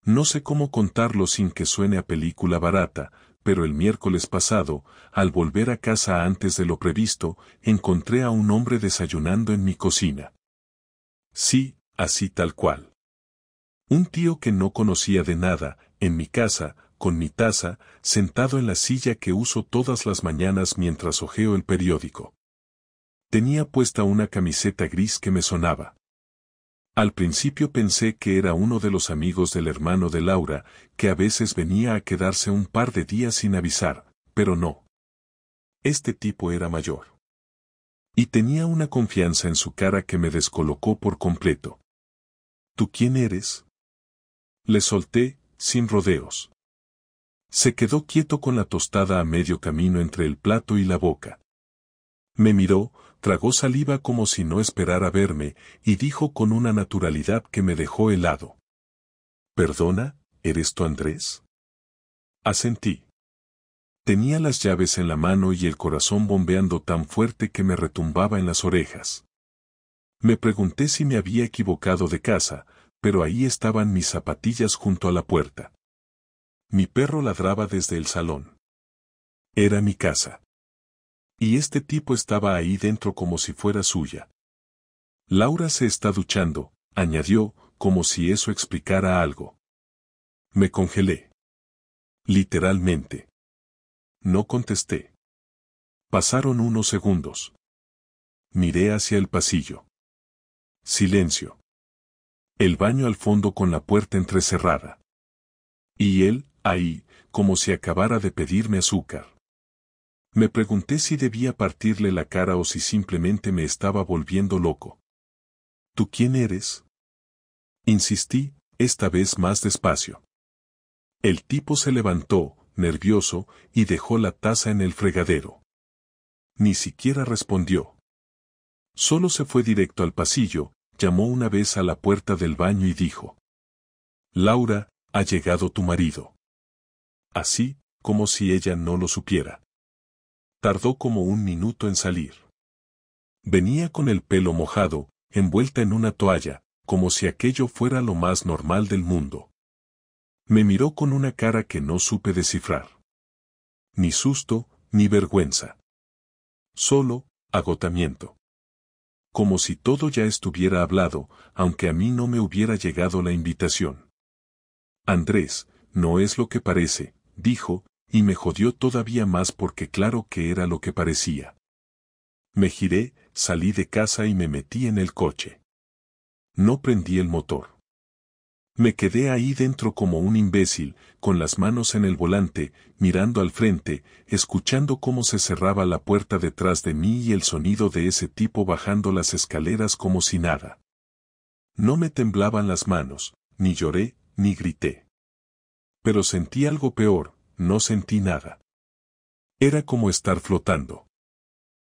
No sé cómo contarlo sin que suene a película barata, pero el miércoles pasado, al volver a casa antes de lo previsto, encontré a un hombre desayunando en mi cocina. Sí, así tal cual. Un tío que no conocía de nada, en mi casa, con mi taza, sentado en la silla que uso todas las mañanas mientras hojeo el periódico. Tenía puesta una camiseta gris que me sonaba. Al principio pensé que era uno de los amigos del hermano de Laura, que a veces venía a quedarse un par de días sin avisar, pero no. Este tipo era mayor. Y tenía una confianza en su cara que me descolocó por completo. ¿Tú quién eres? Le solté, sin rodeos. Se quedó quieto con la tostada a medio camino entre el plato y la boca. Me miró, tragó saliva como si no esperara verme, y dijo con una naturalidad que me dejó helado. ¿Perdona, eres tú Andrés? Asentí. Tenía las llaves en la mano y el corazón bombeando tan fuerte que me retumbaba en las orejas. Me pregunté si me había equivocado de casa, pero ahí estaban mis zapatillas junto a la puerta. Mi perro ladraba desde el salón. Era mi casa. Y este tipo estaba ahí dentro como si fuera suya. Laura se está duchando, añadió, como si eso explicara algo. Me congelé. Literalmente. No contesté. Pasaron unos segundos. Miré hacia el pasillo. Silencio. El baño al fondo con la puerta entrecerrada. Y él, ahí, como si acabara de pedirme azúcar. Me pregunté si debía partirle la cara o si simplemente me estaba volviendo loco. ¿Tú quién eres? Insistí, esta vez más despacio. El tipo se levantó, nervioso, y dejó la taza en el fregadero. Ni siquiera respondió. Solo se fue directo al pasillo, llamó una vez a la puerta del baño y dijo: Laura, ha llegado tu marido. Así, como si ella no lo supiera. Tardó como un minuto en salir. Venía con el pelo mojado, envuelta en una toalla, como si aquello fuera lo más normal del mundo. Me miró con una cara que no supe descifrar. Ni susto, ni vergüenza. Solo, agotamiento. Como si todo ya estuviera hablado, aunque a mí no me hubiera llegado la invitación. Andrés, no es lo que parece, dijo, y me jodió todavía más porque claro que era lo que parecía. Me giré, salí de casa y me metí en el coche. No prendí el motor. Me quedé ahí dentro como un imbécil, con las manos en el volante, mirando al frente, escuchando cómo se cerraba la puerta detrás de mí y el sonido de ese tipo bajando las escaleras como si nada. No me temblaban las manos, ni lloré, ni grité. Pero sentí algo peor, no sentí nada. Era como estar flotando.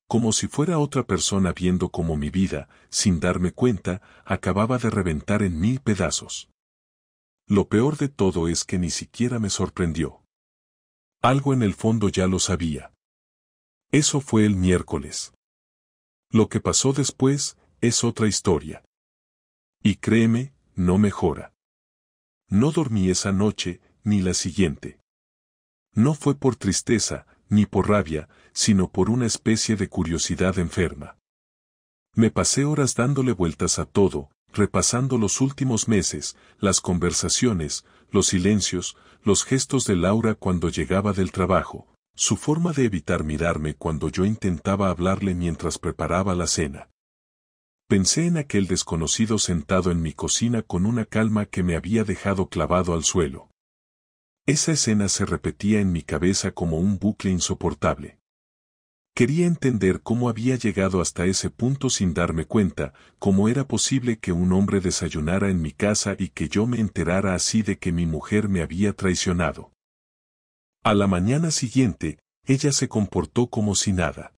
Como si fuera otra persona viendo cómo mi vida, sin darme cuenta, acababa de reventar en 1000 pedazos. Lo peor de todo es que ni siquiera me sorprendió. Algo en el fondo ya lo sabía. Eso fue el miércoles. Lo que pasó después, es otra historia. Y créeme, no mejora. No dormí esa noche, ni la siguiente. No fue por tristeza, ni por rabia, sino por una especie de curiosidad enferma. Me pasé horas dándole vueltas a todo, repasando los últimos meses, las conversaciones, los silencios, los gestos de Laura cuando llegaba del trabajo, su forma de evitar mirarme cuando yo intentaba hablarle mientras preparaba la cena. Pensé en aquel desconocido sentado en mi cocina con una calma que me había dejado clavado al suelo. Esa escena se repetía en mi cabeza como un bucle insoportable. Quería entender cómo había llegado hasta ese punto sin darme cuenta, cómo era posible que un hombre desayunara en mi casa y que yo me enterara así de que mi mujer me había traicionado. A la mañana siguiente, ella se comportó como si nada.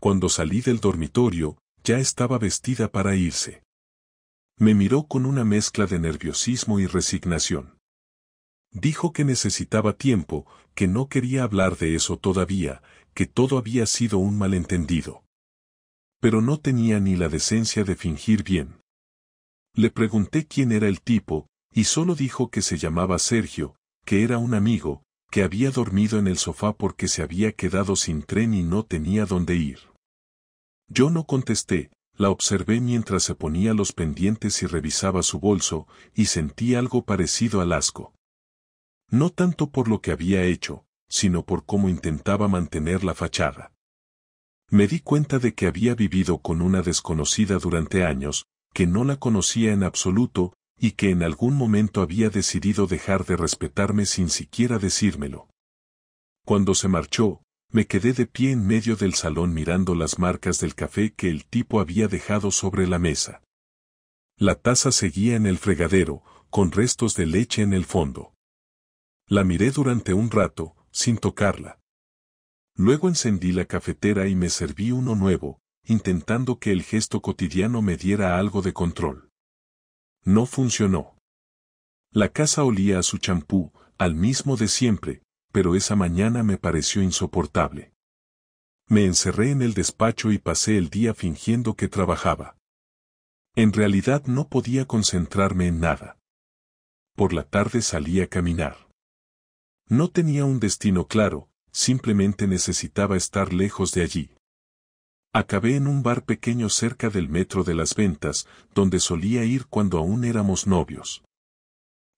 Cuando salí del dormitorio, ya estaba vestida para irse. Me miró con una mezcla de nerviosismo y resignación. Dijo que necesitaba tiempo, que no quería hablar de eso todavía, que todo había sido un malentendido. Pero no tenía ni la decencia de fingir bien. Le pregunté quién era el tipo, y solo dijo que se llamaba Sergio, que era un amigo, que había dormido en el sofá porque se había quedado sin tren y no tenía dónde ir. Yo no contesté, la observé mientras se ponía los pendientes y revisaba su bolso, y sentí algo parecido al asco. No tanto por lo que había hecho, sino por cómo intentaba mantener la fachada. Me di cuenta de que había vivido con una desconocida durante años, que no la conocía en absoluto, y que en algún momento había decidido dejar de respetarme sin siquiera decírmelo. Cuando se marchó, me quedé de pie en medio del salón mirando las marcas del café que el tipo había dejado sobre la mesa. La taza seguía en el fregadero, con restos de leche en el fondo. La miré durante un rato, sin tocarla. Luego encendí la cafetera y me serví uno nuevo, intentando que el gesto cotidiano me diera algo de control. No funcionó. La casa olía a su champú, al mismo de siempre, pero esa mañana me pareció insoportable. Me encerré en el despacho y pasé el día fingiendo que trabajaba. En realidad no podía concentrarme en nada. Por la tarde salí a caminar. No tenía un destino claro, simplemente necesitaba estar lejos de allí. Acabé en un bar pequeño cerca del metro de las Ventas, donde solía ir cuando aún éramos novios.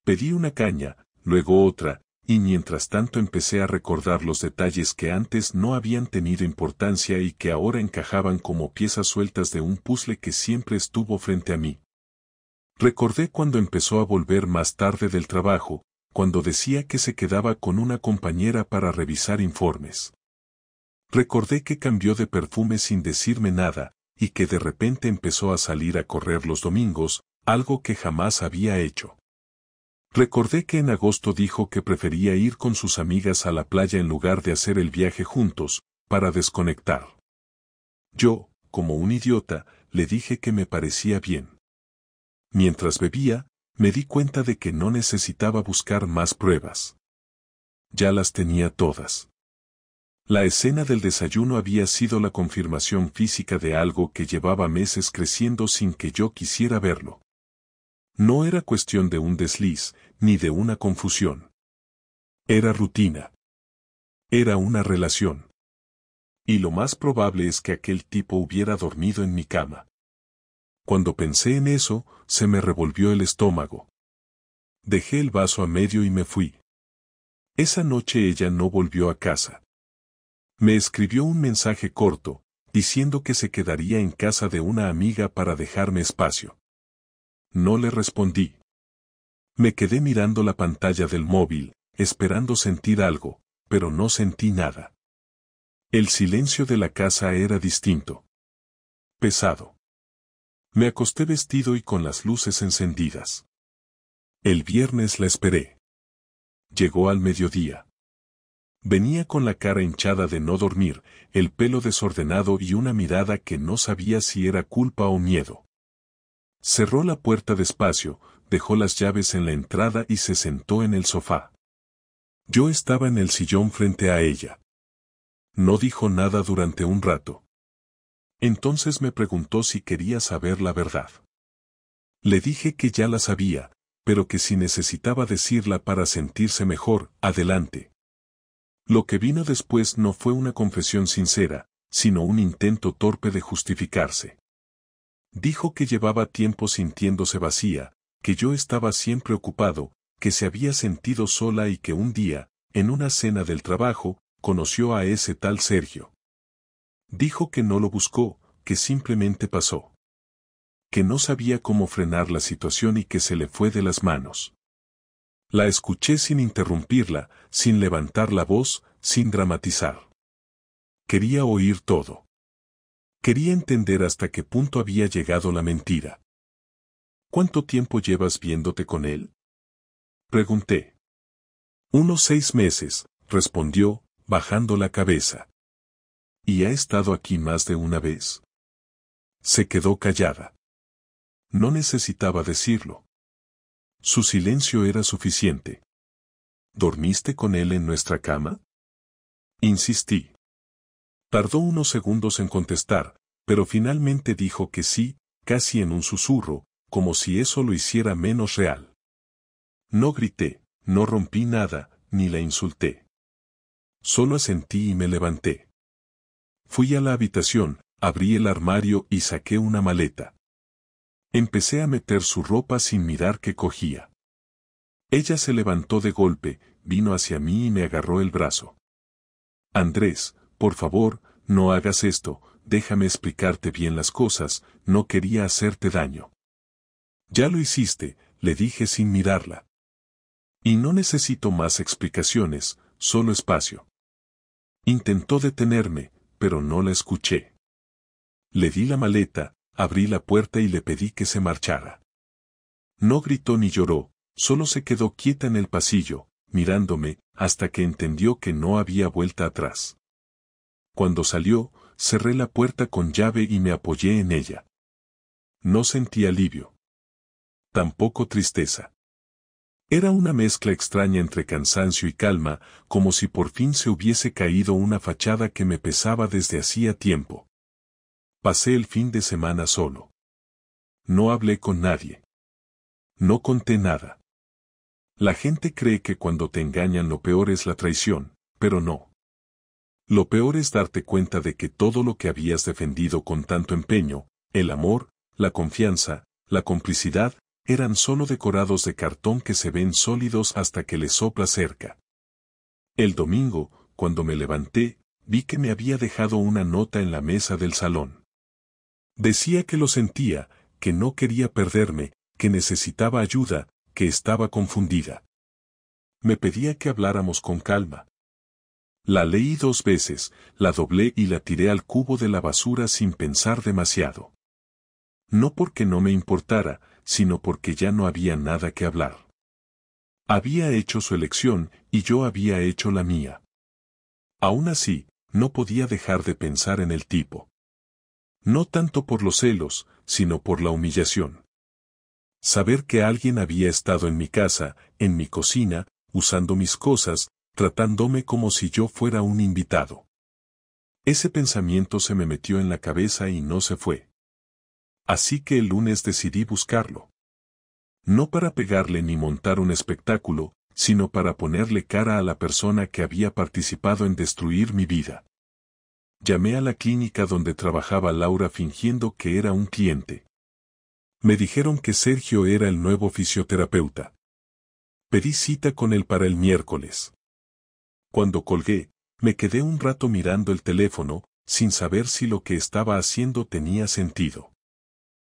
Pedí una caña, luego otra, y mientras tanto empecé a recordar los detalles que antes no habían tenido importancia y que ahora encajaban como piezas sueltas de un puzzle que siempre estuvo frente a mí. Recordé cuando empezó a volver más tarde del trabajo, cuando decía que se quedaba con una compañera para revisar informes. Recordé que cambió de perfume sin decirme nada, y que de repente empezó a salir a correr los domingos, algo que jamás había hecho. Recordé que en agosto dijo que prefería ir con sus amigas a la playa en lugar de hacer el viaje juntos, para desconectar. Yo, como un idiota, le dije que me parecía bien. Mientras bebía, me di cuenta de que no necesitaba buscar más pruebas. Ya las tenía todas. La escena del desayuno había sido la confirmación física de algo que llevaba meses creciendo sin que yo quisiera verlo. No era cuestión de un desliz, ni de una confusión. Era rutina. Era una relación. Y lo más probable es que aquel tipo hubiera dormido en mi cama. Cuando pensé en eso, se me revolvió el estómago. Dejé el vaso a medio y me fui. Esa noche ella no volvió a casa. Me escribió un mensaje corto, diciendo que se quedaría en casa de una amiga para dejarme espacio. No le respondí. Me quedé mirando la pantalla del móvil, esperando sentir algo, pero no sentí nada. El silencio de la casa era distinto. Pesado. Me acosté vestido y con las luces encendidas. El viernes la esperé. Llegó al mediodía. Venía con la cara hinchada de no dormir, el pelo desordenado y una mirada que no sabía si era culpa o miedo. Cerró la puerta despacio, dejó las llaves en la entrada y se sentó en el sofá. Yo estaba en el sillón frente a ella. No dijo nada durante un rato. Entonces me preguntó si quería saber la verdad. Le dije que ya la sabía, pero que si necesitaba decirla para sentirse mejor, adelante. Lo que vino después no fue una confesión sincera, sino un intento torpe de justificarse. Dijo que llevaba tiempo sintiéndose vacía, que yo estaba siempre ocupado, que se había sentido sola y que un día, en una cena del trabajo, conoció a ese tal Sergio. Dijo que no lo buscó, que simplemente pasó. Que no sabía cómo frenar la situación y que se le fue de las manos. La escuché sin interrumpirla, sin levantar la voz, sin dramatizar. Quería oír todo. Quería entender hasta qué punto había llegado la mentira. ¿Cuánto tiempo llevas viéndote con él? Pregunté. Unos 6 meses, respondió, bajando la cabeza. ¿Y ha estado aquí más de una vez? Se quedó callada. No necesitaba decirlo. Su silencio era suficiente. ¿Dormiste con él en nuestra cama? Insistí. Tardó unos segundos en contestar, pero finalmente dijo que sí, casi en un susurro, como si eso lo hiciera menos real. No grité, no rompí nada, ni la insulté. Solo asentí y me levanté. Fui a la habitación, abrí el armario y saqué una maleta. Empecé a meter su ropa sin mirar qué cogía. Ella se levantó de golpe, vino hacia mí y me agarró el brazo. Andrés, por favor, no hagas esto, déjame explicarte bien las cosas, no quería hacerte daño. Ya lo hiciste, le dije sin mirarla. Y no necesito más explicaciones, solo espacio. Intentó detenerme, pero no la escuché. Le di la maleta, abrí la puerta y le pedí que se marchara. No gritó ni lloró, solo se quedó quieta en el pasillo, mirándome, hasta que entendió que no había vuelta atrás. Cuando salió, cerré la puerta con llave y me apoyé en ella. No sentí alivio. Tampoco tristeza. Era una mezcla extraña entre cansancio y calma, como si por fin se hubiese caído una fachada que me pesaba desde hacía tiempo. Pasé el fin de semana solo. No hablé con nadie. No conté nada. La gente cree que cuando te engañan lo peor es la traición, pero no. Lo peor es darte cuenta de que todo lo que habías defendido con tanto empeño, el amor, la confianza, la complicidad, eran solo decorados de cartón que se ven sólidos hasta que les sopla cerca. El domingo, cuando me levanté, vi que me había dejado una nota en la mesa del salón. Decía que lo sentía, que no quería perderme, que necesitaba ayuda, que estaba confundida. Me pedía que habláramos con calma. La leí 2 veces, la doblé y la tiré al cubo de la basura sin pensar demasiado. No porque no me importara, sino porque ya no había nada que hablar. Había hecho su elección y yo había hecho la mía. Aún así, no podía dejar de pensar en el tipo. No tanto por los celos, sino por la humillación. Saber que alguien había estado en mi casa, en mi cocina, usando mis cosas, tratándome como si yo fuera un invitado. Ese pensamiento se me metió en la cabeza y no se fue. Así que el lunes decidí buscarlo. No para pegarle ni montar un espectáculo, sino para ponerle cara a la persona que había participado en destruir mi vida. Llamé a la clínica donde trabajaba Laura fingiendo que era un cliente. Me dijeron que Sergio era el nuevo fisioterapeuta. Pedí cita con él para el miércoles. Cuando colgué, me quedé un rato mirando el teléfono, sin saber si lo que estaba haciendo tenía sentido.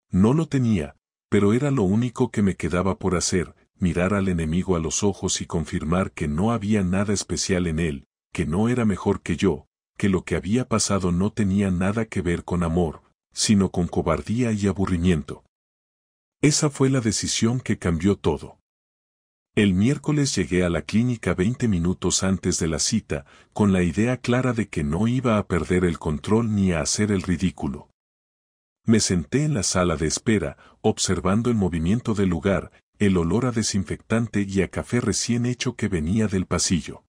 No lo tenía, pero era lo único que me quedaba por hacer, mirar al enemigo a los ojos y confirmar que no había nada especial en él, que no era mejor que yo, que lo que había pasado no tenía nada que ver con amor, sino con cobardía y aburrimiento. Esa fue la decisión que cambió todo. El miércoles llegué a la clínica 20 minutos antes de la cita, con la idea clara de que no iba a perder el control ni a hacer el ridículo. Me senté en la sala de espera, observando el movimiento del lugar, el olor a desinfectante y a café recién hecho que venía del pasillo.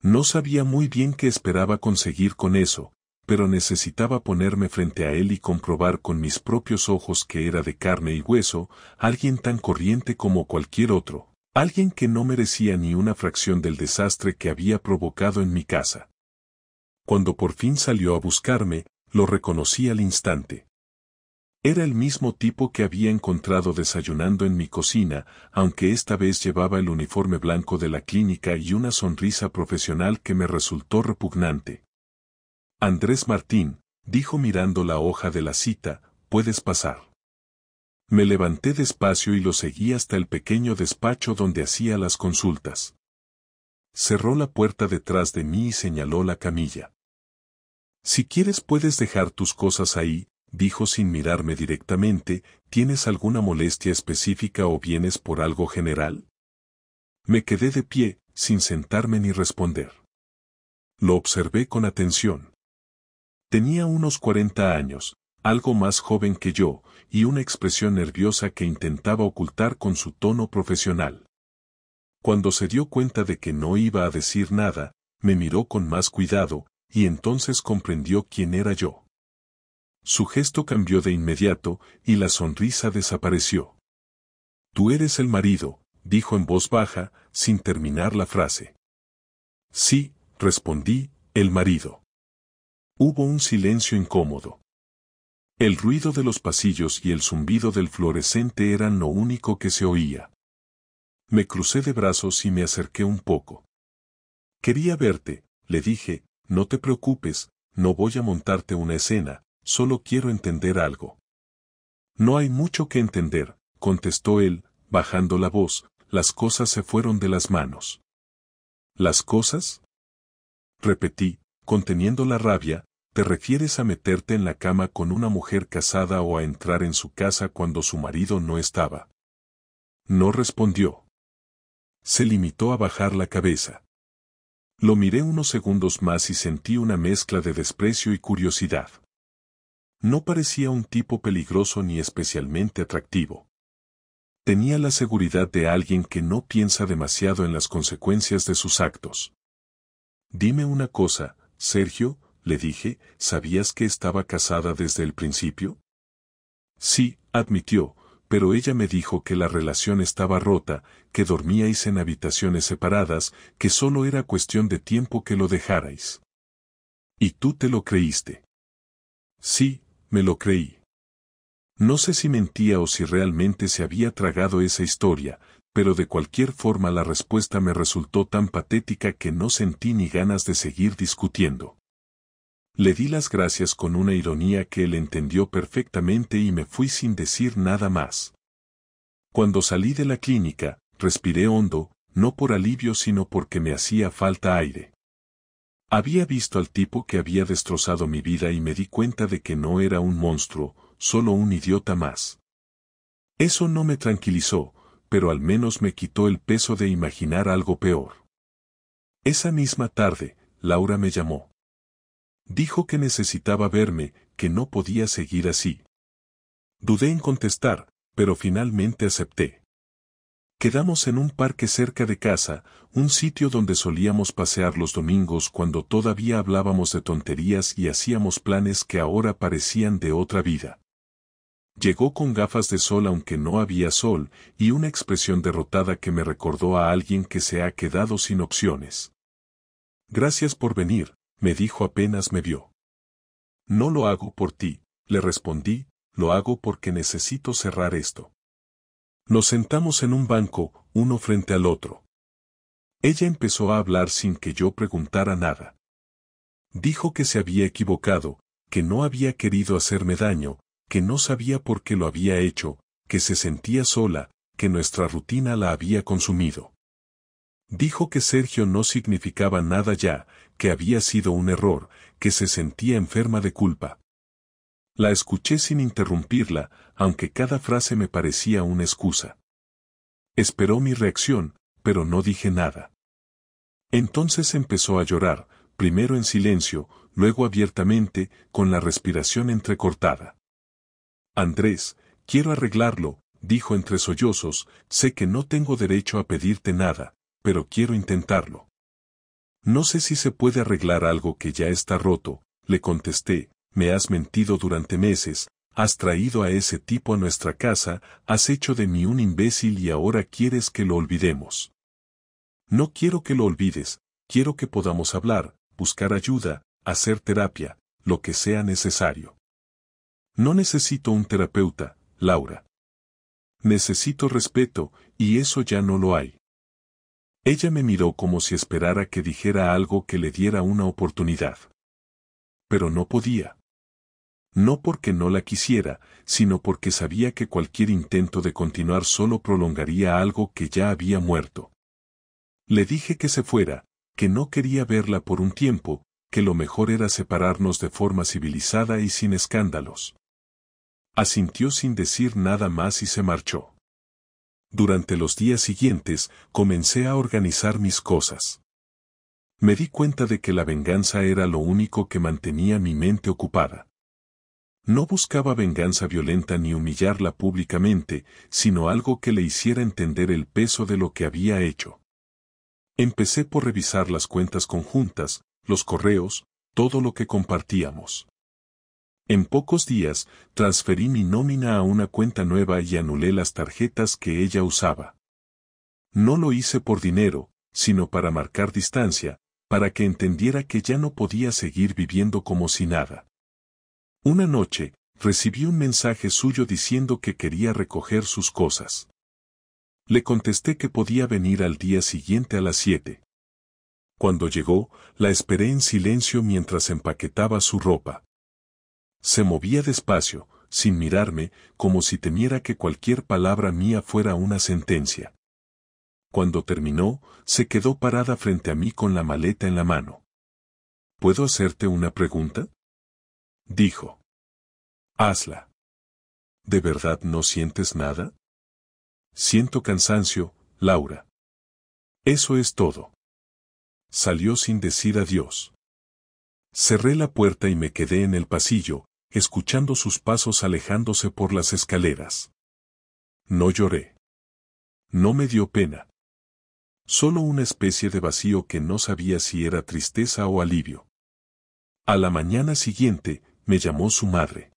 No sabía muy bien qué esperaba conseguir con eso, pero necesitaba ponerme frente a él y comprobar con mis propios ojos que era de carne y hueso, alguien tan corriente como cualquier otro, alguien que no merecía ni una fracción del desastre que había provocado en mi casa. Cuando por fin salió a buscarme, lo reconocí al instante. Era el mismo tipo que había encontrado desayunando en mi cocina, aunque esta vez llevaba el uniforme blanco de la clínica y una sonrisa profesional que me resultó repugnante. Andrés Martín, dijo mirando la hoja de la cita, puedes pasar. Me levanté despacio y lo seguí hasta el pequeño despacho donde hacía las consultas. Cerró la puerta detrás de mí y señaló la camilla. Si quieres puedes dejar tus cosas ahí, dijo sin mirarme directamente, ¿tienes alguna molestia específica o vienes por algo general? Me quedé de pie, sin sentarme ni responder. Lo observé con atención. Tenía unos 40 años, algo más joven que yo, y una expresión nerviosa que intentaba ocultar con su tono profesional. Cuando se dio cuenta de que no iba a decir nada, me miró con más cuidado, y entonces comprendió quién era yo. Su gesto cambió de inmediato, y la sonrisa desapareció. Tú eres el marido, dijo en voz baja, sin terminar la frase. Sí, respondí, el marido. Hubo un silencio incómodo. El ruido de los pasillos y el zumbido del fluorescente eran lo único que se oía. Me crucé de brazos y me acerqué un poco. Quería verte, le dije, no te preocupes, no voy a montarte una escena, solo quiero entender algo. No hay mucho que entender, contestó él, bajando la voz, las cosas se fueron de las manos. ¿Las cosas? Repetí, conteniendo la rabia, ¿te refieres a meterte en la cama con una mujer casada o a entrar en su casa cuando su marido no estaba? No respondió. Se limitó a bajar la cabeza. Lo miré unos segundos más y sentí una mezcla de desprecio y curiosidad. No parecía un tipo peligroso ni especialmente atractivo. Tenía la seguridad de alguien que no piensa demasiado en las consecuencias de sus actos. Dime una cosa, Sergio, le dije, ¿sabías que estaba casada desde el principio? Sí, admitió, pero ella me dijo que la relación estaba rota, que dormíais en habitaciones separadas, que solo era cuestión de tiempo que lo dejarais. ¿Y tú te lo creíste? Sí, me lo creí. No sé si mentía o si realmente se había tragado esa historia, pero de cualquier forma la respuesta me resultó tan patética que no sentí ni ganas de seguir discutiendo. Le di las gracias con una ironía que él entendió perfectamente y me fui sin decir nada más. Cuando salí de la clínica, respiré hondo, no por alivio sino porque me hacía falta aire. Había visto al tipo que había destrozado mi vida y me di cuenta de que no era un monstruo, solo un idiota más. Eso no me tranquilizó, pero al menos me quitó el peso de imaginar algo peor. Esa misma tarde, Laura me llamó. Dijo que necesitaba verme, que no podía seguir así. Dudé en contestar, pero finalmente acepté. Quedamos en un parque cerca de casa, un sitio donde solíamos pasear los domingos cuando todavía hablábamos de tonterías y hacíamos planes que ahora parecían de otra vida. Llegó con gafas de sol aunque no había sol, y una expresión derrotada que me recordó a alguien que se ha quedado sin opciones. Gracias por venir, me dijo apenas me vio. No lo hago por ti, le respondí, lo hago porque necesito cerrar esto. Nos sentamos en un banco, uno frente al otro. Ella empezó a hablar sin que yo preguntara nada. Dijo que se había equivocado, que no había querido hacerme daño, que no sabía por qué lo había hecho, que se sentía sola, que nuestra rutina la había consumido. Dijo que Sergio no significaba nada ya, que había sido un error, que se sentía enferma de culpa. La escuché sin interrumpirla, aunque cada frase me parecía una excusa. Esperó mi reacción, pero no dije nada. Entonces empezó a llorar, primero en silencio, luego abiertamente, con la respiración entrecortada. Andrés, quiero arreglarlo, dijo entre sollozos, sé que no tengo derecho a pedirte nada, pero quiero intentarlo. No sé si se puede arreglar algo que ya está roto, le contesté, me has mentido durante meses, has traído a ese tipo a nuestra casa, has hecho de mí un imbécil y ahora quieres que lo olvidemos. No quiero que lo olvides, quiero que podamos hablar, buscar ayuda, hacer terapia, lo que sea necesario. No necesito un terapeuta, Laura. Necesito respeto, y eso ya no lo hay. Ella me miró como si esperara que dijera algo que le diera una oportunidad. Pero no podía. No porque no la quisiera, sino porque sabía que cualquier intento de continuar solo prolongaría algo que ya había muerto. Le dije que se fuera, que no quería verla por un tiempo, que lo mejor era separarnos de forma civilizada y sin escándalos. Asintió sin decir nada más y se marchó. Durante los días siguientes, comencé a organizar mis cosas. Me di cuenta de que la venganza era lo único que mantenía mi mente ocupada. No buscaba venganza violenta ni humillarla públicamente, sino algo que le hiciera entender el peso de lo que había hecho. Empecé por revisar las cuentas conjuntas, los correos, todo lo que compartíamos. En pocos días, transferí mi nómina a una cuenta nueva y anulé las tarjetas que ella usaba. No lo hice por dinero, sino para marcar distancia, para que entendiera que ya no podía seguir viviendo como si nada. Una noche, recibí un mensaje suyo diciendo que quería recoger sus cosas. Le contesté que podía venir al día siguiente a las 7. Cuando llegó, la esperé en silencio mientras empaquetaba su ropa. Se movía despacio, sin mirarme, como si temiera que cualquier palabra mía fuera una sentencia. Cuando terminó, se quedó parada frente a mí con la maleta en la mano. ¿Puedo hacerte una pregunta?, dijo. Hazla. ¿De verdad no sientes nada? Siento cansancio, Laura. Eso es todo. Salió sin decir adiós. Cerré la puerta y me quedé en el pasillo, escuchando sus pasos alejándose por las escaleras. No lloré. No me dio pena. Solo una especie de vacío que no sabía si era tristeza o alivio. A la mañana siguiente, me llamó su madre.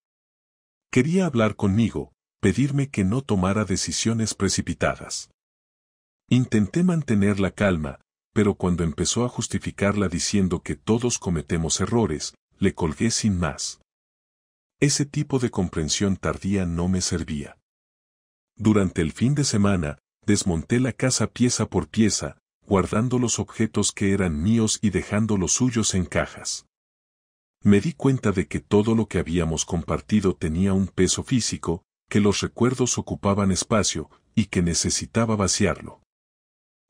Quería hablar conmigo, pedirme que no tomara decisiones precipitadas. Intenté mantener la calma, pero cuando empezó a justificarla diciendo que todos cometemos errores, le colgué sin más. Ese tipo de comprensión tardía no me servía. Durante el fin de semana, desmonté la casa pieza por pieza, guardando los objetos que eran míos y dejando los suyos en cajas. Me di cuenta de que todo lo que habíamos compartido tenía un peso físico, que los recuerdos ocupaban espacio, y que necesitaba vaciarlo.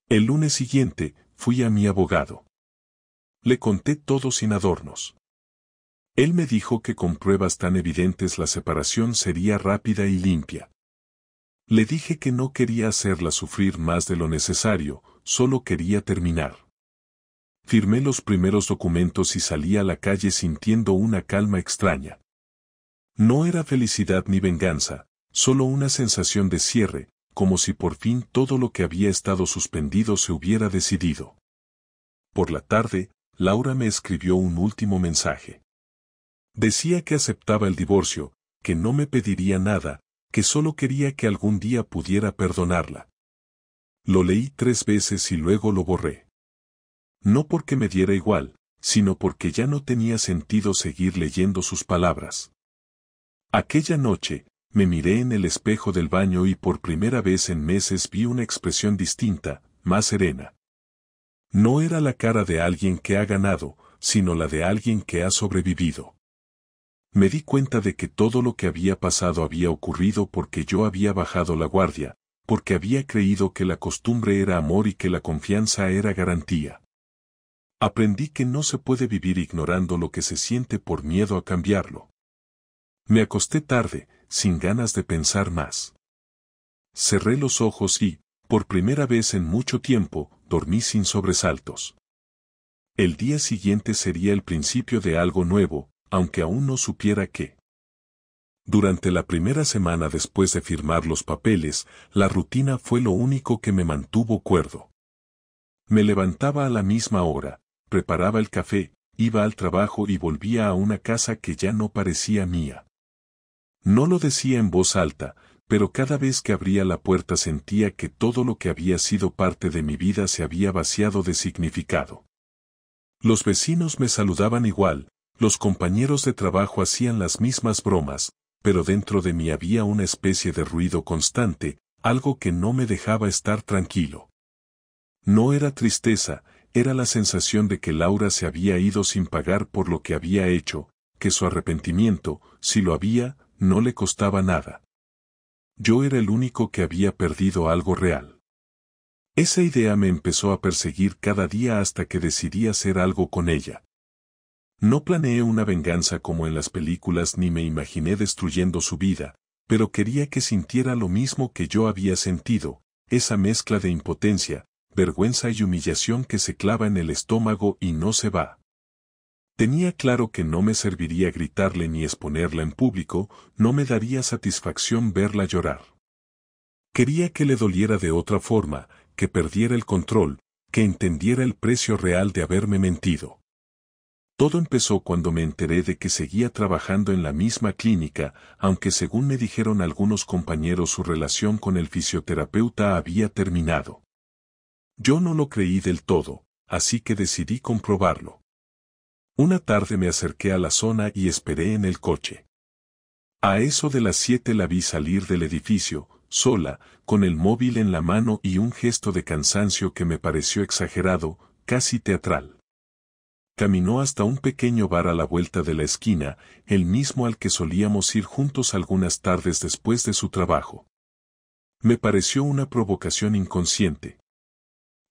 El lunes siguiente, fui a mi abogado. Le conté todo sin adornos. Él me dijo que con pruebas tan evidentes la separación sería rápida y limpia. Le dije que no quería hacerla sufrir más de lo necesario, solo quería terminar. Firmé los primeros documentos y salí a la calle sintiendo una calma extraña. No era felicidad ni venganza, solo una sensación de cierre, como si por fin todo lo que había estado suspendido se hubiera decidido. Por la tarde, Laura me escribió un último mensaje. Decía que aceptaba el divorcio, que no me pediría nada, que solo quería que algún día pudiera perdonarla. Lo leí 3 veces y luego lo borré. No porque me diera igual, sino porque ya no tenía sentido seguir leyendo sus palabras. Aquella noche, me miré en el espejo del baño y por primera vez en meses vi una expresión distinta, más serena. No era la cara de alguien que ha ganado, sino la de alguien que ha sobrevivido. Me di cuenta de que todo lo que había pasado había ocurrido porque yo había bajado la guardia, porque había creído que la costumbre era amor y que la confianza era garantía. Aprendí que no se puede vivir ignorando lo que se siente por miedo a cambiarlo. Me acosté tarde, sin ganas de pensar más. Cerré los ojos y, por primera vez en mucho tiempo, dormí sin sobresaltos. El día siguiente sería el principio de algo nuevo, aunque aún no supiera qué. Durante la primera semana después de firmar los papeles, la rutina fue lo único que me mantuvo cuerdo. Me levantaba a la misma hora, preparaba el café, iba al trabajo y volvía a una casa que ya no parecía mía. No lo decía en voz alta, pero cada vez que abría la puerta sentía que todo lo que había sido parte de mi vida se había vaciado de significado. Los vecinos me saludaban igual, los compañeros de trabajo hacían las mismas bromas, pero dentro de mí había una especie de ruido constante, algo que no me dejaba estar tranquilo. No era tristeza, era la sensación de que Laura se había ido sin pagar por lo que había hecho, que su arrepentimiento, si lo había, no le costaba nada. Yo era el único que había perdido algo real. Esa idea me empezó a perseguir cada día hasta que decidí hacer algo con ella. No planeé una venganza como en las películas ni me imaginé destruyendo su vida, pero quería que sintiera lo mismo que yo había sentido, esa mezcla de impotencia, vergüenza y humillación que se clava en el estómago y no se va. Tenía claro que no me serviría gritarle ni exponerla en público, no me daría satisfacción verla llorar. Quería que le doliera de otra forma, que perdiera el control, que entendiera el precio real de haberme mentido. Todo empezó cuando me enteré de que seguía trabajando en la misma clínica, aunque según me dijeron algunos compañeros su relación con el fisioterapeuta había terminado. Yo no lo creí del todo, así que decidí comprobarlo. Una tarde me acerqué a la zona y esperé en el coche. A eso de las 7 la vi salir del edificio, sola, con el móvil en la mano y un gesto de cansancio que me pareció exagerado, casi teatral. Caminó hasta un pequeño bar a la vuelta de la esquina, el mismo al que solíamos ir juntos algunas tardes después de su trabajo. Me pareció una provocación inconsciente.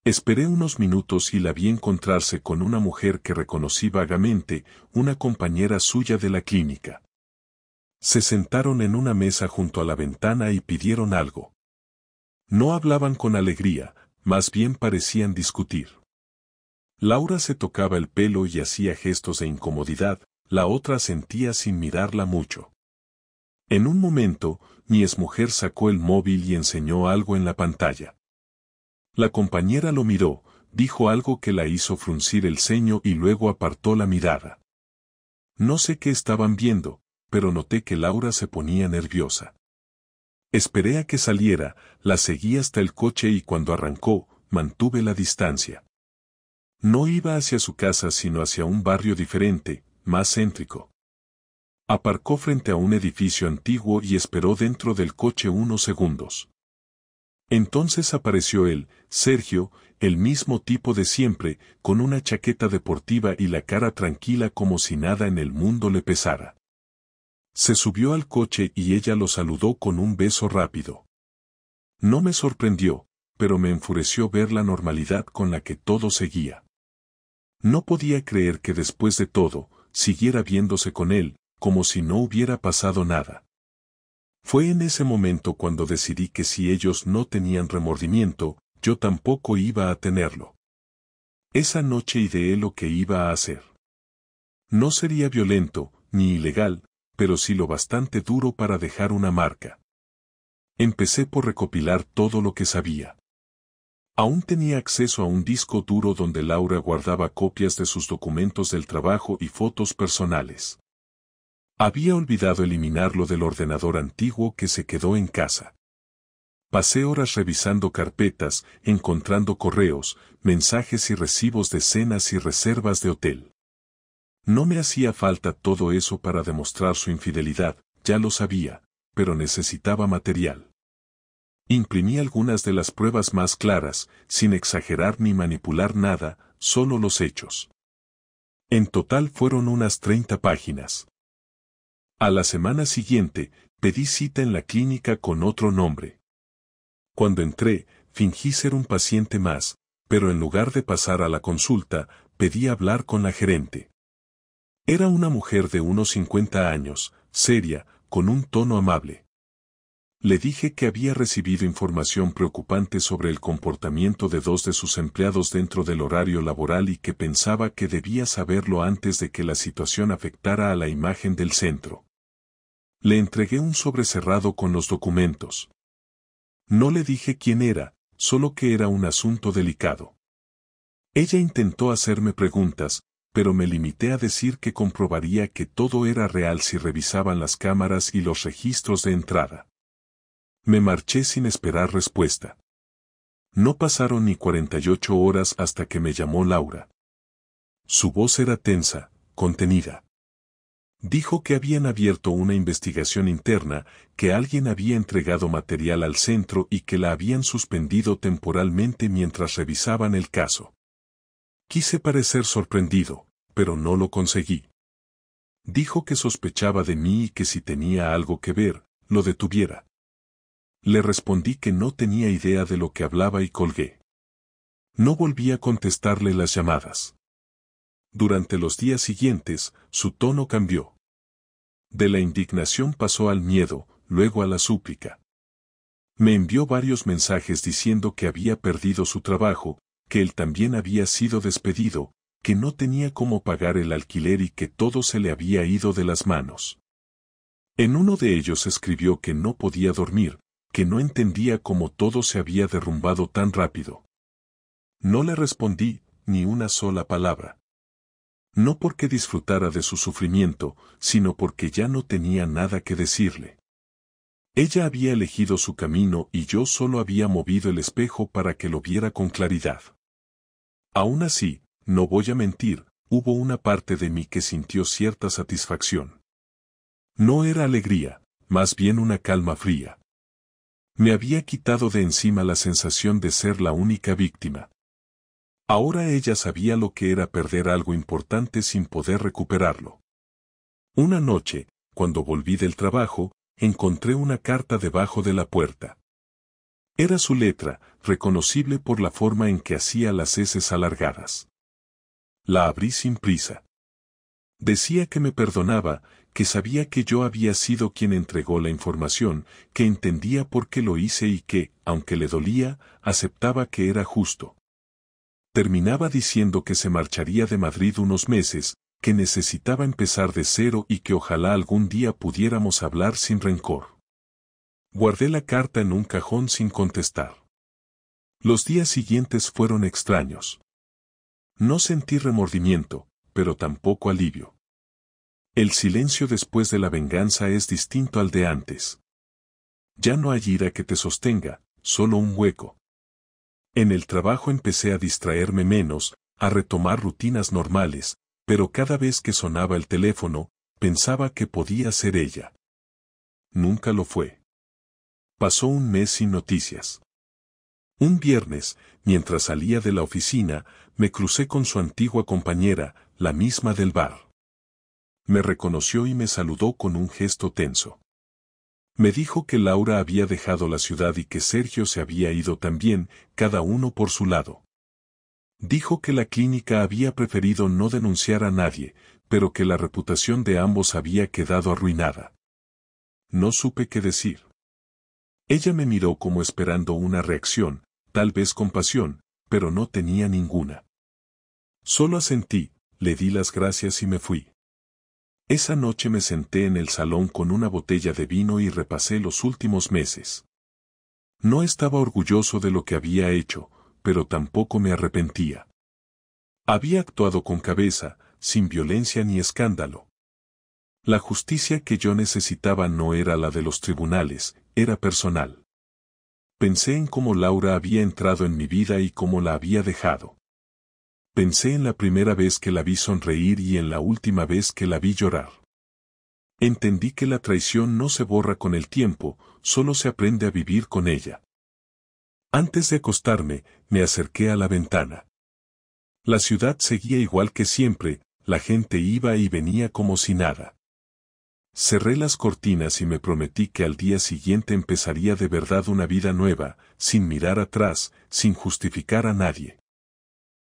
Esperé unos minutos y la vi encontrarse con una mujer que reconocí vagamente, una compañera suya de la clínica. Se sentaron en una mesa junto a la ventana y pidieron algo. No hablaban con alegría, más bien parecían discutir. Laura se tocaba el pelo y hacía gestos de incomodidad, la otra asentía sin mirarla mucho. En un momento, mi exmujer sacó el móvil y enseñó algo en la pantalla. La compañera lo miró, dijo algo que la hizo fruncir el ceño y luego apartó la mirada. No sé qué estaban viendo, pero noté que Laura se ponía nerviosa. Esperé a que saliera, la seguí hasta el coche y cuando arrancó, mantuve la distancia. No iba hacia su casa sino hacia un barrio diferente, más céntrico. Aparcó frente a un edificio antiguo y esperó dentro del coche unos segundos. Entonces apareció él, Sergio, el mismo tipo de siempre, con una chaqueta deportiva y la cara tranquila como si nada en el mundo le pesara. Se subió al coche y ella lo saludó con un beso rápido. No me sorprendió, pero me enfureció ver la normalidad con la que todo seguía. No podía creer que después de todo, siguiera viéndose con él, como si no hubiera pasado nada. Fue en ese momento cuando decidí que si ellos no tenían remordimiento, yo tampoco iba a tenerlo. Esa noche ideé lo que iba a hacer. No sería violento, ni ilegal, pero sí lo bastante duro para dejar una marca. Empecé por recopilar todo lo que sabía. Aún tenía acceso a un disco duro donde Laura guardaba copias de sus documentos del trabajo y fotos personales. Había olvidado eliminarlo del ordenador antiguo que se quedó en casa. Pasé horas revisando carpetas, encontrando correos, mensajes y recibos de cenas y reservas de hotel. No me hacía falta todo eso para demostrar su infidelidad, ya lo sabía, pero necesitaba material. Imprimí algunas de las pruebas más claras, sin exagerar ni manipular nada, solo los hechos. En total fueron unas 30 páginas. A la semana siguiente, pedí cita en la clínica con otro nombre. Cuando entré, fingí ser un paciente más, pero en lugar de pasar a la consulta, pedí hablar con la gerente. Era una mujer de unos 50 años, seria, con un tono amable. Le dije que había recibido información preocupante sobre el comportamiento de 2 de sus empleados dentro del horario laboral y que pensaba que debía saberlo antes de que la situación afectara a la imagen del centro. Le entregué un sobre cerrado con los documentos. No le dije quién era, solo que era un asunto delicado. Ella intentó hacerme preguntas, pero me limité a decir que comprobaría que todo era real si revisaban las cámaras y los registros de entrada. Me marché sin esperar respuesta. No pasaron ni 48 horas hasta que me llamó Laura. Su voz era tensa, contenida. Dijo que habían abierto una investigación interna, que alguien había entregado material al centro y que la habían suspendido temporalmente mientras revisaban el caso. Quise parecer sorprendido, pero no lo conseguí. Dijo que sospechaba de mí y que si tenía algo que ver, lo detuviera. Le respondí que no tenía idea de lo que hablaba y colgué. No volví a contestarle las llamadas. Durante los días siguientes, su tono cambió. De la indignación pasó al miedo, luego a la súplica. Me envió varios mensajes diciendo que había perdido su trabajo, que él también había sido despedido, que no tenía cómo pagar el alquiler y que todo se le había ido de las manos. En uno de ellos escribió que no podía dormir, que no entendía cómo todo se había derrumbado tan rápido. No le respondí ni una sola palabra. No porque disfrutara de su sufrimiento, sino porque ya no tenía nada que decirle. Ella había elegido su camino y yo solo había movido el espejo para que lo viera con claridad. Aún así, no voy a mentir, hubo una parte de mí que sintió cierta satisfacción. No era alegría, más bien una calma fría. Me había quitado de encima la sensación de ser la única víctima. Ahora ella sabía lo que era perder algo importante sin poder recuperarlo. Una noche, cuando volví del trabajo, encontré una carta debajo de la puerta. Era su letra, reconocible por la forma en que hacía las eses alargadas. La abrí sin prisa. Decía que me perdonaba, que sabía que yo había sido quien entregó la información, que entendía por qué lo hice y que, aunque le dolía, aceptaba que era justo. Terminaba diciendo que se marcharía de Madrid unos meses, que necesitaba empezar de cero y que ojalá algún día pudiéramos hablar sin rencor. Guardé la carta en un cajón sin contestar. Los días siguientes fueron extraños. No sentí remordimiento, pero tampoco alivio. El silencio después de la venganza es distinto al de antes. Ya no hay ira que te sostenga, solo un hueco. En el trabajo empecé a distraerme menos, a retomar rutinas normales, pero cada vez que sonaba el teléfono, pensaba que podía ser ella. Nunca lo fue. Pasó un mes sin noticias. Un viernes, mientras salía de la oficina, me crucé con su antigua compañera, la misma del bar. Me reconoció y me saludó con un gesto tenso. Me dijo que Laura había dejado la ciudad y que Sergio se había ido también, cada uno por su lado. Dijo que la clínica había preferido no denunciar a nadie, pero que la reputación de ambos había quedado arruinada. No supe qué decir. Ella me miró como esperando una reacción, tal vez compasión, pero no tenía ninguna. Solo asentí, le di las gracias y me fui. Esa noche me senté en el salón con una botella de vino y repasé los últimos meses. No estaba orgulloso de lo que había hecho, pero tampoco me arrepentía. Había actuado con cabeza, sin violencia ni escándalo. La justicia que yo necesitaba no era la de los tribunales, era personal. Pensé en cómo Laura había entrado en mi vida y cómo la había dejado. Pensé en la primera vez que la vi sonreír y en la última vez que la vi llorar. Entendí que la traición no se borra con el tiempo, solo se aprende a vivir con ella. Antes de acostarme, me acerqué a la ventana. La ciudad seguía igual que siempre, la gente iba y venía como si nada. Cerré las cortinas y me prometí que al día siguiente empezaría de verdad una vida nueva, sin mirar atrás, sin justificar a nadie.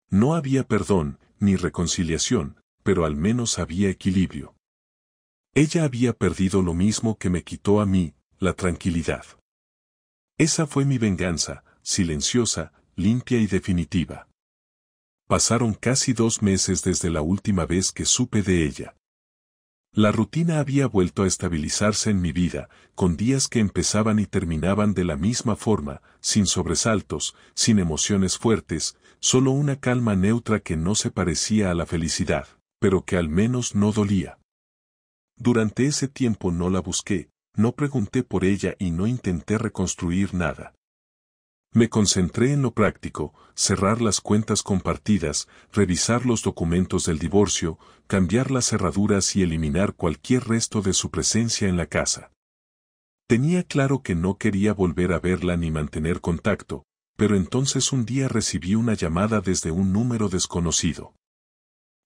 No había perdón, ni reconciliación, pero al menos había equilibrio. Ella había perdido lo mismo que me quitó a mí, la tranquilidad. Esa fue mi venganza, silenciosa, limpia y definitiva. Pasaron casi 2 meses desde la última vez que supe de ella. La rutina había vuelto a estabilizarse en mi vida, con días que empezaban y terminaban de la misma forma, sin sobresaltos, sin emociones fuertes, solo una calma neutra que no se parecía a la felicidad, pero que al menos no dolía. Durante ese tiempo no la busqué, no pregunté por ella y no intenté reconstruir nada. Me concentré en lo práctico, cerrar las cuentas compartidas, revisar los documentos del divorcio, cambiar las cerraduras y eliminar cualquier resto de su presencia en la casa. Tenía claro que no quería volver a verla ni mantener contacto, pero entonces un día recibí una llamada desde un número desconocido.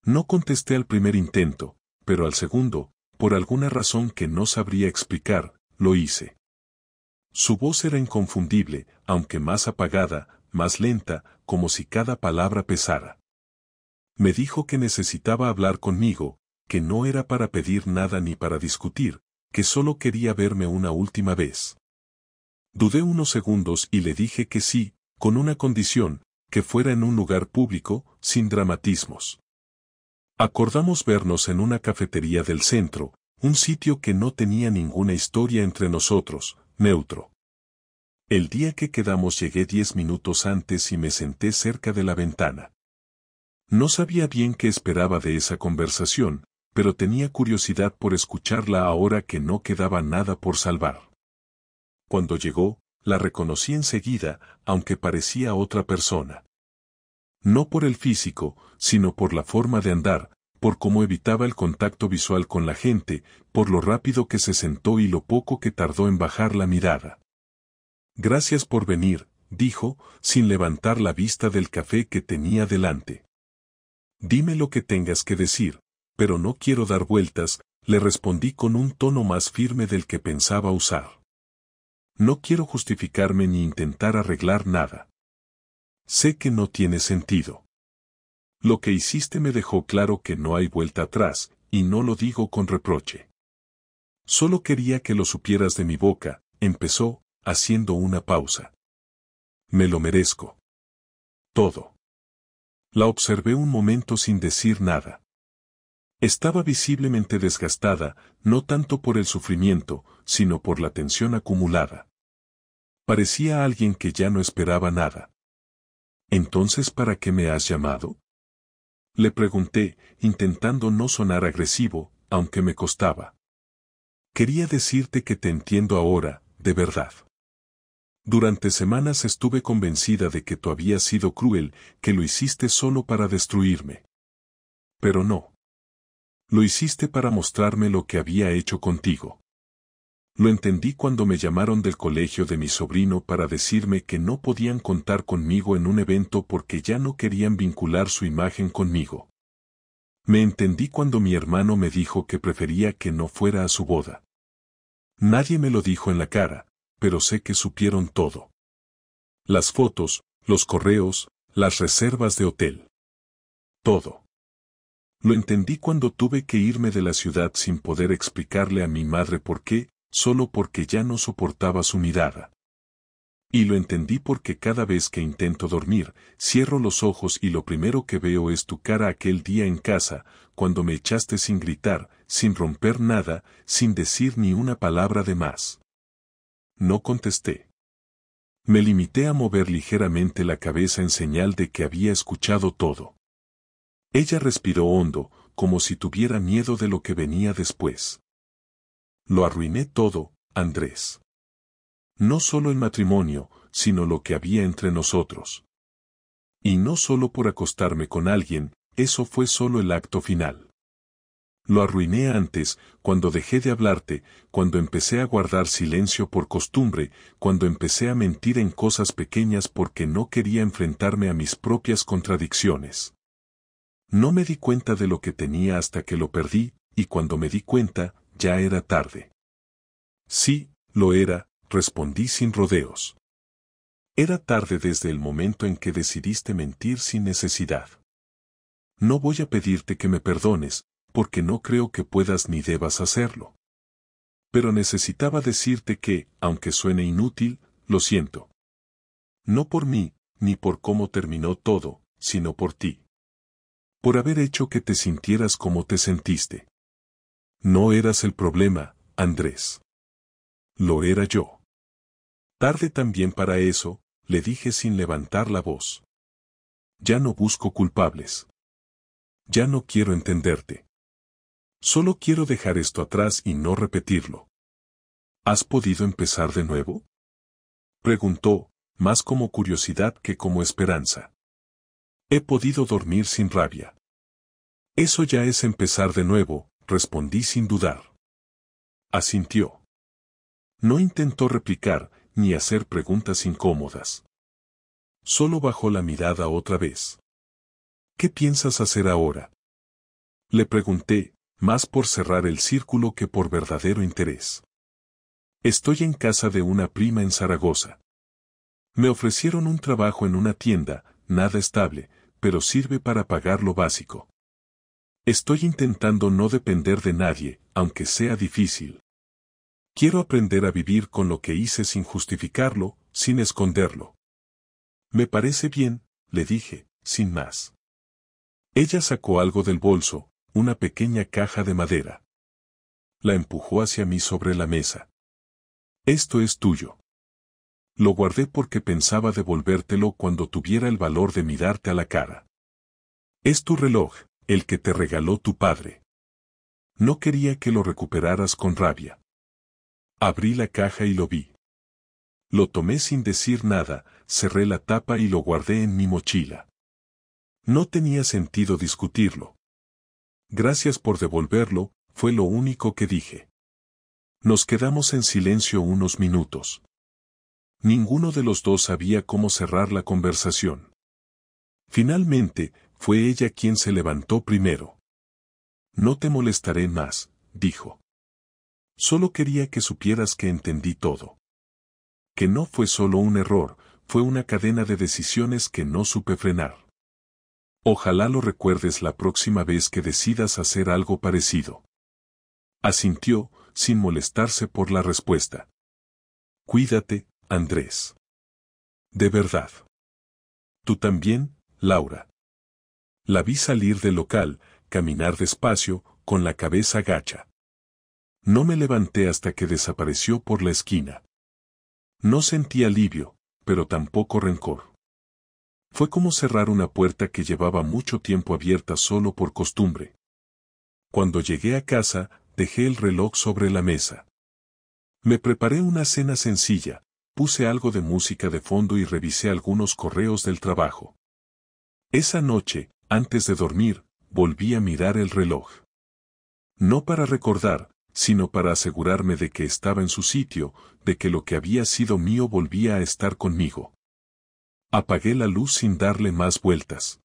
No contesté al primer intento, pero al segundo, por alguna razón que no sabría explicar, lo hice. Su voz era inconfundible, aunque más apagada, más lenta, como si cada palabra pesara. Me dijo que necesitaba hablar conmigo, que no era para pedir nada ni para discutir, que solo quería verme una última vez. Dudé unos segundos y le dije que sí, con una condición, que fuera en un lugar público, sin dramatismos. Acordamos vernos en una cafetería del centro, un sitio que no tenía ninguna historia entre nosotros, neutro. El día que quedamos llegué 10 minutos antes y me senté cerca de la ventana. No sabía bien qué esperaba de esa conversación, pero tenía curiosidad por escucharla ahora que no quedaba nada por salvar. Cuando llegó, la reconocí enseguida, aunque parecía otra persona. No por el físico, sino por la forma de andar, por cómo evitaba el contacto visual con la gente, por lo rápido que se sentó y lo poco que tardó en bajar la mirada. Gracias por venir, dijo, sin levantar la vista del café que tenía delante. Dime lo que tengas que decir, pero no quiero dar vueltas, le respondí con un tono más firme del que pensaba usar. No quiero justificarme ni intentar arreglar nada. Sé que no tiene sentido. Lo que hiciste me dejó claro que no hay vuelta atrás, y no lo digo con reproche. Solo quería que lo supieras de mi boca, empezó, haciendo una pausa. Me lo merezco. Todo. La observé un momento sin decir nada. Estaba visiblemente desgastada, no tanto por el sufrimiento, sino por la tensión acumulada. Parecía alguien que ya no esperaba nada. ¿Entonces para qué me has llamado? Le pregunté, intentando no sonar agresivo, aunque me costaba. Quería decirte que te entiendo ahora, de verdad. Durante semanas estuve convencida de que tú habías sido cruel, que lo hiciste solo para destruirme. Pero no. Lo hiciste para mostrarme lo que había hecho contigo. Lo entendí cuando me llamaron del colegio de mi sobrino para decirme que no podían contar conmigo en un evento porque ya no querían vincular su imagen conmigo. Me entendí cuando mi hermano me dijo que prefería que no fuera a su boda. Nadie me lo dijo en la cara, pero sé que supieron todo. Las fotos, los correos, las reservas de hotel. Todo. Lo entendí cuando tuve que irme de la ciudad sin poder explicarle a mi madre por qué, solo porque ya no soportaba su mirada. Y lo entendí porque cada vez que intento dormir, cierro los ojos y lo primero que veo es tu cara aquel día en casa, cuando me echaste sin gritar, sin romper nada, sin decir ni una palabra de más. No contesté. Me limité a mover ligeramente la cabeza en señal de que había escuchado todo. Ella respiró hondo, como si tuviera miedo de lo que venía después. Lo arruiné todo, Andrés. No solo el matrimonio, sino lo que había entre nosotros. Y no solo por acostarme con alguien, eso fue solo el acto final. Lo arruiné antes, cuando dejé de hablarte, cuando empecé a guardar silencio por costumbre, cuando empecé a mentir en cosas pequeñas porque no quería enfrentarme a mis propias contradicciones. No me di cuenta de lo que tenía hasta que lo perdí, y cuando me di cuenta, ya era tarde. Sí, lo era, respondí sin rodeos. Era tarde desde el momento en que decidiste mentir sin necesidad. No voy a pedirte que me perdones, porque no creo que puedas ni debas hacerlo. Pero necesitaba decirte que, aunque suene inútil, lo siento. No por mí, ni por cómo terminó todo, sino por ti. Por haber hecho que te sintieras como te sentiste. No eras el problema, Andrés. Lo era yo. Tarde también para eso, le dije sin levantar la voz. Ya no busco culpables. Ya no quiero entenderte. Solo quiero dejar esto atrás y no repetirlo. ¿Has podido empezar de nuevo? Preguntó, más como curiosidad que como esperanza. He podido dormir sin rabia. Eso ya es empezar de nuevo, respondí sin dudar. Asintió. No intentó replicar, ni hacer preguntas incómodas. Solo bajó la mirada otra vez. ¿Qué piensas hacer ahora? Le pregunté, más por cerrar el círculo que por verdadero interés. Estoy en casa de una prima en Zaragoza. Me ofrecieron un trabajo en una tienda, nada estable, pero sirve para pagar lo básico. Estoy intentando no depender de nadie, aunque sea difícil. Quiero aprender a vivir con lo que hice sin justificarlo, sin esconderlo. Me parece bien, le dije, sin más. Ella sacó algo del bolso, una pequeña caja de madera. La empujó hacia mí sobre la mesa. Esto es tuyo. Lo guardé porque pensaba devolvértelo cuando tuviera el valor de mirarte a la cara. Es tu reloj, el que te regaló tu padre. No quería que lo recuperaras con rabia. Abrí la caja y lo vi. Lo tomé sin decir nada, cerré la tapa y lo guardé en mi mochila. No tenía sentido discutirlo. Gracias por devolverlo, fue lo único que dije. Nos quedamos en silencio unos minutos. Ninguno de los dos sabía cómo cerrar la conversación. Finalmente, fue ella quien se levantó primero. No te molestaré más, dijo. Solo quería que supieras que entendí todo. Que no fue solo un error, fue una cadena de decisiones que no supe frenar. Ojalá lo recuerdes la próxima vez que decidas hacer algo parecido. Asintió, sin molestarse por la respuesta. Cuídate, Andrés. De verdad. Tú también, Laura. La vi salir del local, caminar despacio, con la cabeza gacha. No me levanté hasta que desapareció por la esquina. No sentí alivio, pero tampoco rencor. Fue como cerrar una puerta que llevaba mucho tiempo abierta solo por costumbre. Cuando llegué a casa, dejé el reloj sobre la mesa. Me preparé una cena sencilla, puse algo de música de fondo y revisé algunos correos del trabajo. Esa noche, antes de dormir, volví a mirar el reloj. No para recordar, sino para asegurarme de que estaba en su sitio, de que lo que había sido mío volvía a estar conmigo. Apagué la luz sin darle más vueltas.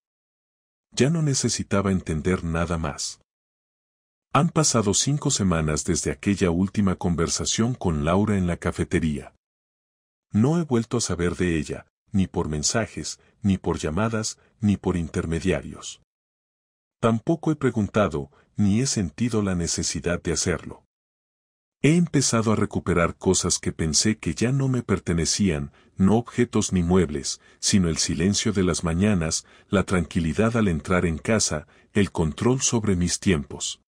Ya no necesitaba entender nada más. Han pasado 5 semanas desde aquella última conversación con Laura en la cafetería. No he vuelto a saber de ella, ni por mensajes, ni por llamadas, ni por intermediarios. Tampoco he preguntado, ni he sentido la necesidad de hacerlo. He empezado a recuperar cosas que pensé que ya no me pertenecían, no objetos ni muebles, sino el silencio de las mañanas, la tranquilidad al entrar en casa, el control sobre mis tiempos.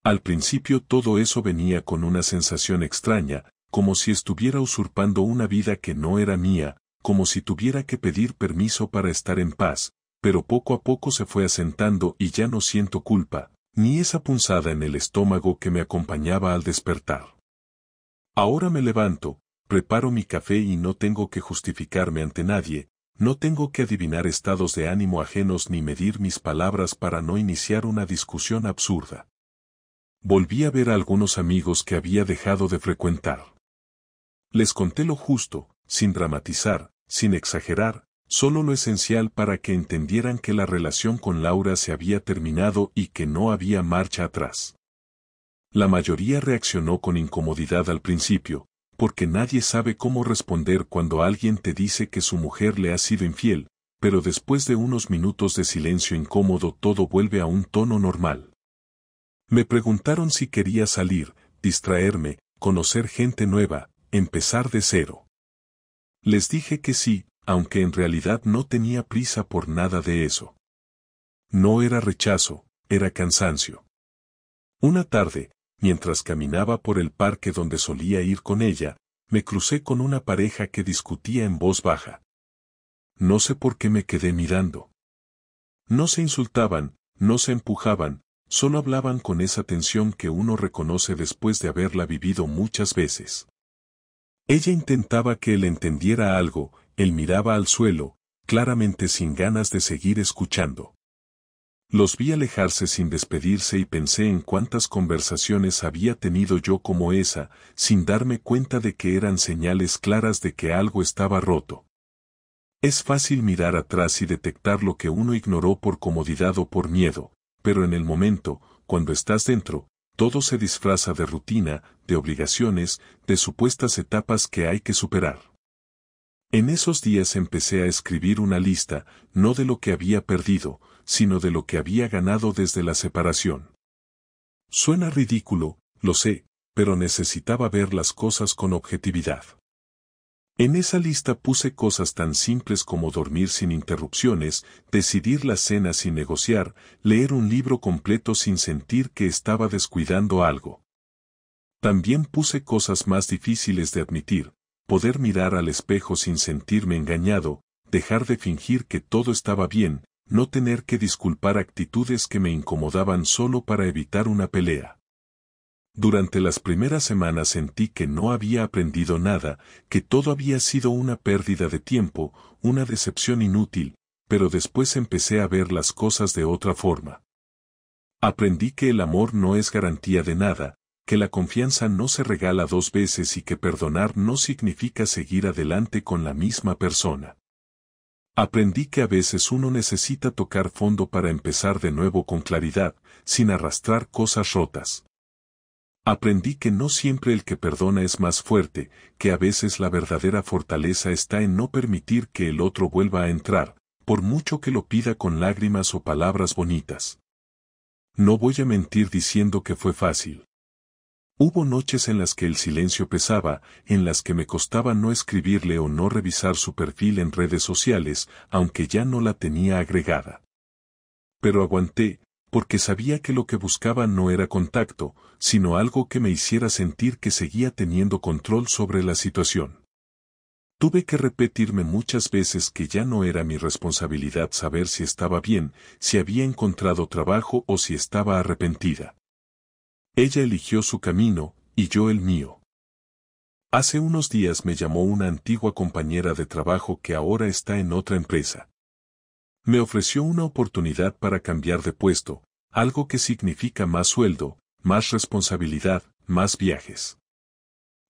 Al principio todo eso venía con una sensación extraña, como si estuviera usurpando una vida que no era mía, como si tuviera que pedir permiso para estar en paz, pero poco a poco se fue asentando y ya no siento culpa, ni esa punzada en el estómago que me acompañaba al despertar. Ahora me levanto, preparo mi café y no tengo que justificarme ante nadie, no tengo que adivinar estados de ánimo ajenos ni medir mis palabras para no iniciar una discusión absurda. Volví a ver a algunos amigos que había dejado de frecuentar. Les conté lo justo, sin dramatizar, sin exagerar, solo lo esencial para que entendieran que la relación con Laura se había terminado y que no había marcha atrás. La mayoría reaccionó con incomodidad al principio, porque nadie sabe cómo responder cuando alguien te dice que su mujer le ha sido infiel, pero después de unos minutos de silencio incómodo todo vuelve a un tono normal. Me preguntaron si quería salir, distraerme, conocer gente nueva, empezar de cero. Les dije que sí, aunque en realidad no tenía prisa por nada de eso. No era rechazo, era cansancio. Una tarde, mientras caminaba por el parque donde solía ir con ella, me crucé con una pareja que discutía en voz baja. No sé por qué me quedé mirando. No se insultaban, no se empujaban, solo hablaban con esa tensión que uno reconoce después de haberla vivido muchas veces. Ella intentaba que él entendiera algo, él miraba al suelo, claramente sin ganas de seguir escuchando. Los vi alejarse sin despedirse y pensé en cuántas conversaciones había tenido yo como esa, sin darme cuenta de que eran señales claras de que algo estaba roto. Es fácil mirar atrás y detectar lo que uno ignoró por comodidad o por miedo, pero en el momento, cuando estás dentro, todo se disfraza de rutina, de obligaciones, de supuestas etapas que hay que superar. En esos días empecé a escribir una lista, no de lo que había perdido, sino de lo que había ganado desde la separación. Suena ridículo, lo sé, pero necesitaba ver las cosas con objetividad. En esa lista puse cosas tan simples como dormir sin interrupciones, decidir la cena sin negociar, leer un libro completo sin sentir que estaba descuidando algo. También puse cosas más difíciles de admitir, poder mirar al espejo sin sentirme engañado, dejar de fingir que todo estaba bien, no tener que disculpar actitudes que me incomodaban solo para evitar una pelea. Durante las primeras semanas sentí que no había aprendido nada, que todo había sido una pérdida de tiempo, una decepción inútil, pero después empecé a ver las cosas de otra forma. Aprendí que el amor no es garantía de nada, que la confianza no se regala 2 veces y que perdonar no significa seguir adelante con la misma persona. Aprendí que a veces uno necesita tocar fondo para empezar de nuevo con claridad, sin arrastrar cosas rotas. Aprendí que no siempre el que perdona es más fuerte, que a veces la verdadera fortaleza está en no permitir que el otro vuelva a entrar, por mucho que lo pida con lágrimas o palabras bonitas. No voy a mentir diciendo que fue fácil. Hubo noches en las que el silencio pesaba, en las que me costaba no escribirle o no revisar su perfil en redes sociales, aunque ya no la tenía agregada. Pero aguanté, porque sabía que lo que buscaba no era contacto, sino algo que me hiciera sentir que seguía teniendo control sobre la situación. Tuve que repetirme muchas veces que ya no era mi responsabilidad saber si estaba bien, si había encontrado trabajo o si estaba arrepentida. Ella eligió su camino, y yo el mío. Hace unos días me llamó una antigua compañera de trabajo que ahora está en otra empresa. Me ofreció una oportunidad para cambiar de puesto, algo que significa más sueldo, más responsabilidad, más viajes.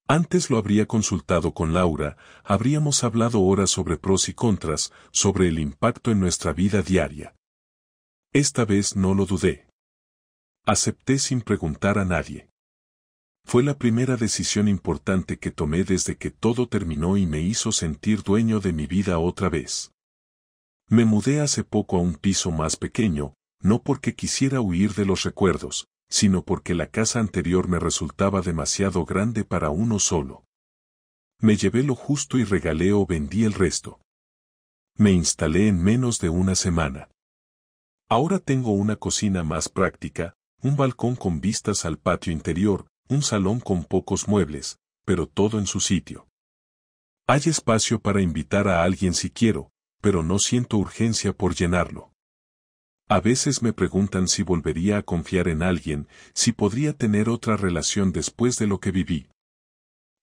Antes lo habría consultado con Laura, habríamos hablado horas sobre pros y contras, sobre el impacto en nuestra vida diaria. Esta vez no lo dudé. Acepté sin preguntar a nadie. Fue la primera decisión importante que tomé desde que todo terminó y me hizo sentir dueño de mi vida otra vez. Me mudé hace poco a un piso más pequeño, no porque quisiera huir de los recuerdos, sino porque la casa anterior me resultaba demasiado grande para uno solo. Me llevé lo justo y regalé o vendí el resto. Me instalé en menos de una semana. Ahora tengo una cocina más práctica, un balcón con vistas al patio interior, un salón con pocos muebles, pero todo en su sitio. Hay espacio para invitar a alguien si quiero, pero no siento urgencia por llenarlo. A veces me preguntan si volvería a confiar en alguien, si podría tener otra relación después de lo que viví.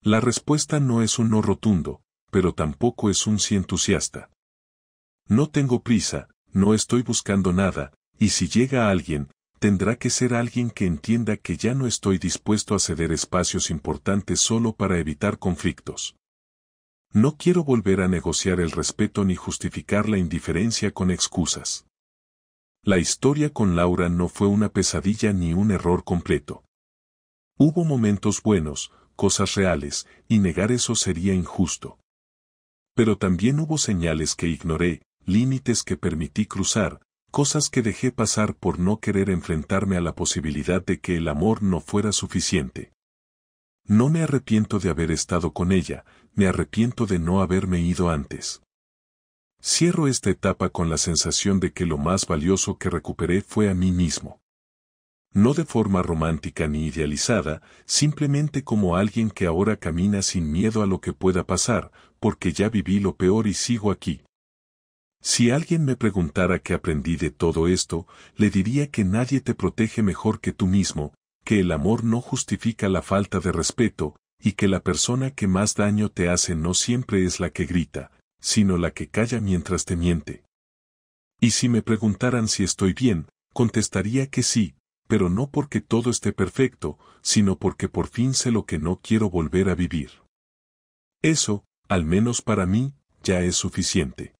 La respuesta no es un no rotundo, pero tampoco es un sí entusiasta. No tengo prisa, no estoy buscando nada, y si llega alguien, tendrá que ser alguien que entienda que ya no estoy dispuesto a ceder espacios importantes solo para evitar conflictos. No quiero volver a negociar el respeto ni justificar la indiferencia con excusas. La historia con Laura no fue una pesadilla ni un error completo. Hubo momentos buenos, cosas reales, y negar eso sería injusto. Pero también hubo señales que ignoré, límites que permití cruzar, cosas que dejé pasar por no querer enfrentarme a la posibilidad de que el amor no fuera suficiente. No me arrepiento de haber estado con ella, me arrepiento de no haberme ido antes. Cierro esta etapa con la sensación de que lo más valioso que recuperé fue a mí mismo. No de forma romántica ni idealizada, simplemente como alguien que ahora camina sin miedo a lo que pueda pasar, porque ya viví lo peor y sigo aquí. Si alguien me preguntara qué aprendí de todo esto, le diría que nadie te protege mejor que tú mismo, que el amor no justifica la falta de respeto, y que la persona que más daño te hace no siempre es la que grita, sino la que calla mientras te miente. Y si me preguntaran si estoy bien, contestaría que sí, pero no porque todo esté perfecto, sino porque por fin sé lo que no quiero volver a vivir. Eso, al menos para mí, ya es suficiente.